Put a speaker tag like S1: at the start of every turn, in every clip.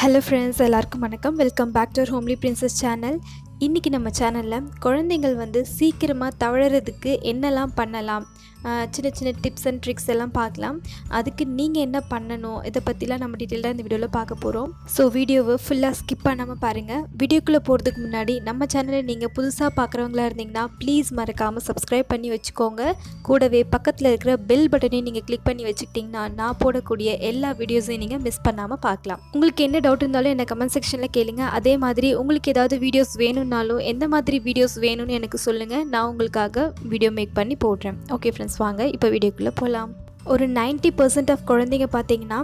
S1: Hello friends, எல்லாருக்கும் வணக்கம். Welcome back to homely princess channel. இன்றைக்கி நம்ம சேனலில் குழந்தைங்கள் சீக்கிரமாக தவழறதுக்கு என்னெல்லாம் பண்ணலாம், சின்ன சின்ன டிப்ஸ் அண்ட் ட்ரிக்ஸ் எல்லாம் பார்க்கலாம். அதுக்கு நீங்கள் என்ன பண்ணணும், இதை பற்றிலாம் நம்ம டீட்டெயிலாக இந்த வீடியோவில் பார்க்க போகிறோம். ஸோ வீடியோவை ஃபுல்லாக ஸ்கிப் பண்ணாமல் பாருங்கள். வீடியோக்குள்ளே போகிறதுக்கு முன்னாடி நம்ம சேனலை நீங்கள் புதுசாக பார்க்குறவங்களா இருந்தீங்கன்னா ப்ளீஸ் மறக்காமல் சப்ஸ்கிரைப் பண்ணி வச்சுக்கோங்க. கூடவே பக்கத்தில் இருக்கிற பெல் பட்டனையும் நீங்கள் கிளிக் பண்ணி வச்சுக்கிட்டிங்கன்னா நான் போடக்கூடிய எல்லா வீடியோஸையும் நீங்கள் மிஸ் பண்ணாமல் பார்க்கலாம். உங்களுக்கு என்ன டவுட் இருந்தாலும் என்னை கமெண்ட் செக்ஷனில் கேளுங்க. அதே மாதிரி உங்களுக்கு ஏதாவது வீடியோஸ் வேணும்னாலும் எந்த மாதிரி வீடியோஸ் வேணும்னு எனக்கு சொல்லுங்கள், நான் உங்களுக்காக வீடியோ மேக் பண்ணி போடுறேன். ஓகே ஃப்ரெண்ட்ஸ், வாங்க இப்போ வீடியோக்குள்ளே போகலாம். ஒரு 90% ஆஃப் குழந்தைங்க பார்த்திங்கன்னா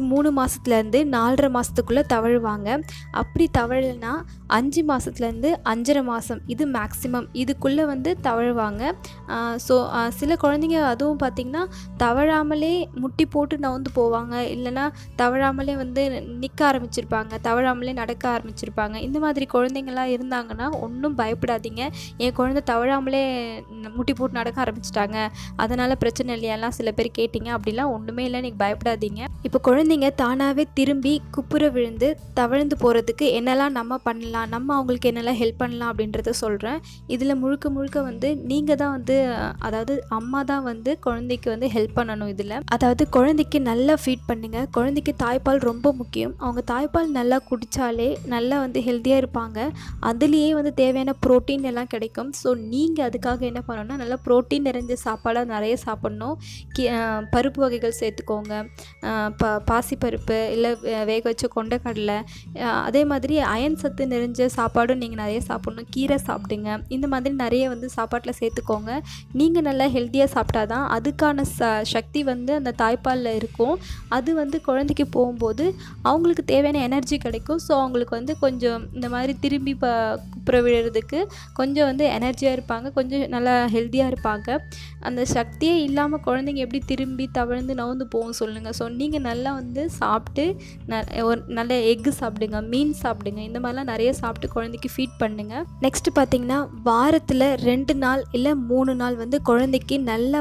S1: 3 மாதத்துலேருந்து 4.5 மாதத்துக்குள்ளே தவழுவாங்க. அப்படி தவழலைன்னா 5 மாதத்துலேருந்து 5.5 மாதம் இது மேக்ஸிமம், இதுக்குள்ளே தவழுவாங்க. ஸோ சில குழந்தைங்க அதுவும் பார்த்திங்கன்னா தவழாமலே முட்டி போட்டு நவுந்து போவாங்க, இல்லைனா தவழாமலே நிற்க ஆரம்பிச்சிருப்பாங்க, தவழாமலே நடக்க ஆரம்பிச்சிருப்பாங்க. இந்த மாதிரி குழந்தைங்களாம் இருந்தாங்கன்னா ஒன்றும் பயப்படாதீங்க. என் குழந்தை தவழாமலே முட்டி போட்டு நடக்க ஆரம்பிச்சிட்டாங்க, அதனால் பிரச்சனை இல்லையா சில பேர் கேட்டிங்க. அப்படிலாம் ஒன்றுமே இல்லை, நீங்கள் பயப்படாதீங்க. இப்போ குழந்தைங்க தானாகவே திரும்பி குப்புற விழுந்து தவழ்ந்து போகிறதுக்கு என்னெல்லாம் நம்ம பண்ணலாம், நம்ம அவங்களுக்கு என்னெல்லாம் ஹெல்ப் பண்ணலாம் அப்படின்றத சொல்கிறேன். இதில் முழுக்க நீங்கள் தான் அதாவது அம்மா தான் குழந்தைக்கு ஹெல்ப் பண்ணணும். இதில் அதாவது குழந்தைக்கு நல்லா ஃபீட் பண்ணுங்கள். குழந்தைக்கு தாய்ப்பால் ரொம்ப முக்கியம். அவங்க தாய்ப்பால் நல்லா குடித்தாலே நல்லா ஹெல்த்தியாக இருப்பாங்க. அதுலேயே தேவையான ப்ரோட்டீன் எல்லாம் கிடைக்கும். ஸோ நீங்கள் அதுக்காக என்ன பண்ணணும்னா நல்லா ப்ரோட்டீன் நிறைஞ்ச சாப்பாடாக நிறைய சாப்பிட்ணும். பருப்பு வகைகள் சேர்த்துக்கோங்க, பாசிப்பருப்பு இல்லை வேக வச்ச கொண்டைக்கடலை. அதே மாதிரி அயன் சத்து நிறைஞ்ச சாப்பாடும் நீங்கள் நிறைய சாப்பிட்ணும். கீரை சாப்பிடுங்க. இந்த மாதிரி நிறைய சாப்பாட்டில் சேர்த்துக்கோங்க. நீங்கள் நல்லா ஹெல்த்தியாக சாப்பிட்டா தான் அதுக்கான சக்தி அந்த தாய்ப்பாலில் இருக்கும். அது குழந்தைக்கு போகும்போது அவங்களுக்கு தேவையான எனர்ஜி கிடைக்கும். ஸோ அவங்களுக்கு கொஞ்சம் இந்த மாதிரி திரும்பி குப்புற விழுறதுக்கு கொஞ்சம் எனர்ஜியாக இருப்பாங்க, கொஞ்சம் நல்லா ஹெல்த்தியாக இருப்பாங்க. அந்த சக்தியே இல்லாமல் குழந்தைங்க எப்படி திரும்பி தவழ்ந்து நவுந்து போகும் சொல்லுங்கள். ஸோ நீங்கள் நல்லா சாப்பிட்டு ஒரு நல்ல எக்கு சாப்பிடுங்க, மீன் சாப்பிடுங்க. இந்த மாதிரிலாம் நிறைய சாப்பிட்டு குழந்தைக்கு ஃபீட் பண்ணுங்கள். நெக்ஸ்ட்டு பார்த்திங்கன்னா வாரத்தில் 2 நாள் இல்லை 3 நாள் குழந்தைக்கு நல்லா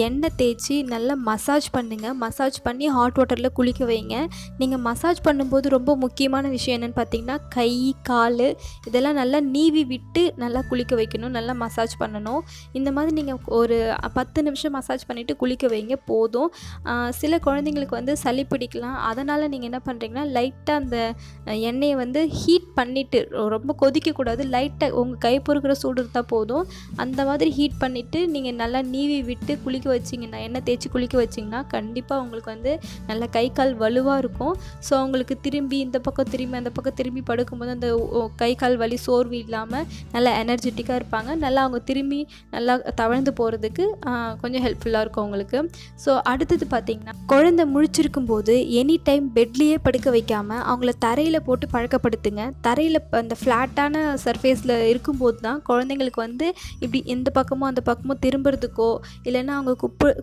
S1: எண்ணெய் தேய்ச்சி நல்லா மசாஜ் பண்ணுங்கள். மசாஜ் பண்ணி ஹாட் வாட்டரில் குளிக்க வைங்க. நீங்கள் மசாஜ் பண்ணும்போது ரொம்ப முக்கியமான விஷயம் என்னென்னு பார்த்தீங்கன்னா கை கால் இதெல்லாம் நல்லா நீவி விட்டு நல்லா குளிக்க வைக்கணும், நல்லா மசாஜ் பண்ணணும். இந்த மாதிரி நீங்கள் ஒரு 10 நிமிஷம் மசாஜ் பண்ணிவிட்டு குளிக்க வைங்க போதும். சில குழந்தைங்களுக்கு சளி பிடிக்கலாம். அதனால் நீங்கள் என்ன பண்ணுறீங்கன்னா லைட்டாக அந்த எண்ணெயை ஹீட் பண்ணிவிட்டு, ரொம்ப கொதிக்கக்கூடாது, லைட்டாக உங்கள் கை பொறுக்கிற சூடு இருந்தால் போதும். அந்த மாதிரி ஹீட் பண்ணிவிட்டு நீங்கள் நல்லா நீவி விட்டு குளிக்க வச்சிங்கன்னா, எண்ணெய் தேய்ச்சி குளிக்க வச்சிங்கன்னா கண்டிப்பாக உங்களுக்கு நல்லா கை கால் வலுவாக இருக்கும். ஸோ அவங்களுக்கு திரும்பி இந்த பக்கம் திரும்பி அந்த பக்கம் திரும்பி படுக்கும்போது அந்த கை கால் வலி சோர்வு இல்லாமல் நல்லா எனர்ஜெட்டிக்காக இருப்பாங்க. நல்லா அவங்க திரும்பி நல்லா தவழ்ந்து போகிறதுக்கு கொஞ்சம் ஹெல்ப்ஃபுல்லாக இருக்கும் அவங்களுக்கு. ஸோ அடுத்தது பார்த்திங்கன்னா குழந்தை முழிச்சிருக்கும் போது எனி டைம் பெட்லேயே படுக்க வைக்காமல் அவங்கள தரையில் போட்டு பழக்கப்படுத்துங்க. தரையில் அந்த ஃப்ளாட்டான சர்ஃபேஸில் இருக்கும்போது தான் குழந்தைங்களுக்கு இப்படி எந்த பக்கமோ அந்த பக்கமோ திரும்புறதுக்கோ இல்லைன்னா அவங்க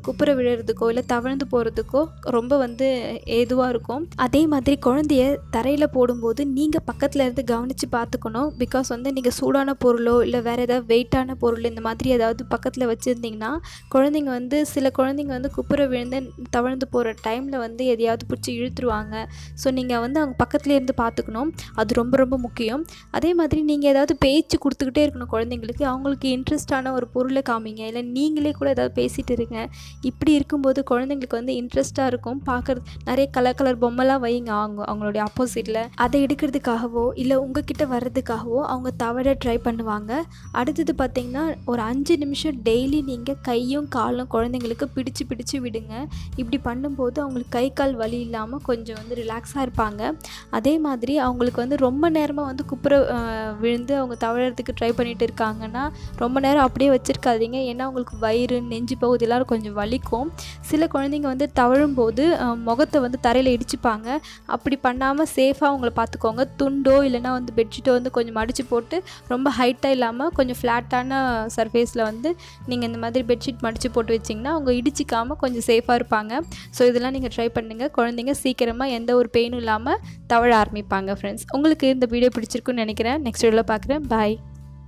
S1: குப்புற விழுறதுக்கோ இல்லை தவழ்ந்து போகிறதுக்கோ ரொம்ப ஏதுவாக இருக்கும். அதே மாதிரி குழந்தைய தரையில் போடும்போது நீங்கள் பக்கத்தில் இருந்து கவனித்து பார்த்துக்கணும். பிகாஸ் நீங்கள் சூடான பொருளோ இல்லை வேறு ஏதாவது வெயிட்டான பொருள் இந்த மாதிரி ஏதாவது பக்கத்தில் வச்சுருந்திங்கன்னா குழந்தைங்க சில குழந்தைங்க குப்புற விழுந்து தவழ்ந்து போகிற டைமில் எதையாவது பிடிச்சி இழுத்துருவாங்க. ஸோ நீங்கள் அவங்க பக்கத்துலேயே இருந்து பார்த்துக்கணும். அது ரொம்ப ரொம்ப முக்கியம். அதே மாதிரி நீங்கள் ஏதாவது பேச்சு கொடுத்துக்கிட்டே இருக்கணும் குழந்தைங்களுக்கு. அவங்களுக்கு இன்ட்ரெஸ்டான ஒரு பொருளை காமிங்க, இல்லை நீங்களே கூட ஏதாவது பேசிகிட்டு இருங்க. இப்படி இருக்கும்போது குழந்தைங்களுக்கு இன்ட்ரெஸ்ட்டாக இருக்கும். பார்க்குறது நிறைய கலர் பொம்மைலாம் வைங்க அவங்களுடைய ஆப்போசிட்டில். அதை எடுக்கிறதுக்காகவோ இல்லை உங்ககிட்ட வர்றதுக்காகவோ அவங்க தவற ட்ரை பண்ணுவாங்க. அடுத்தது பார்த்திங்கன்னா ஒரு 5 நிமிஷம் டெய்லி நீங்கள் கையும் காலும் குழந்தைங்களுக்கு பிடிச்சு விடுங்க. இப்படி பண்ணும்போது அவங்களுக்கு கை கால் வலி இல்லாமல் கொஞ்சம் ரிலாக்ஸாக இருப்பாங்க. அதே மாதிரி அவங்களுக்கு ரொம்ப நேரமாக குப்புற விழுந்து அவங்க தவழறதுக்கு ட்ரை பண்ணிகிட்டு இருக்காங்கன்னா ரொம்ப நேரம் அப்படியே வச்சுருக்காதீங்க. ஏன்னா அவங்களுக்கு வயிறு நெஞ்சு பகுதி எல்லோரும் கொஞ்சம் வலிக்கும். சில குழந்தைங்க தவழும்போது முகத்தை தரையில் இடிச்சுப்பாங்க. அப்படி பண்ணாமல் சேஃபாக அவங்கள பார்த்துக்கோங்க. துண்டோ இல்லைனா பெட்ஷீட்டோ கொஞ்சம் மடித்து போட்டு ரொம்ப ஹைட்டாக இல்லாமல் கொஞ்சம் ஃப்ளாட்டான சர்ஃபேஸில் நீங்கள் இந்த மாதிரி பெட்ஷீட் மடித்து போட்டு வச்சிங்கன்னா அவங்க இடிச்சிக்காமல் கொஞ்சம் சேஃபாக இருப்பாங்க. ஸோ இதெல்லாம் நீங்கள் ட்ரை பண்ணுங்கள். குழந்தைங்க சீக்கிரமாக எந்த ஒரு பெயினும் இல்லாமல் தவழ ஆரம்பிப்பாங்க. ஃப்ரெண்ட்ஸ், உங்களுக்கு இந்த வீடியோ பிடிச்சிருக்குன்னு நினைக்கிறேன். நெக்ஸ்ட் வீடியோவில் பார்க்குறேன். பாய்.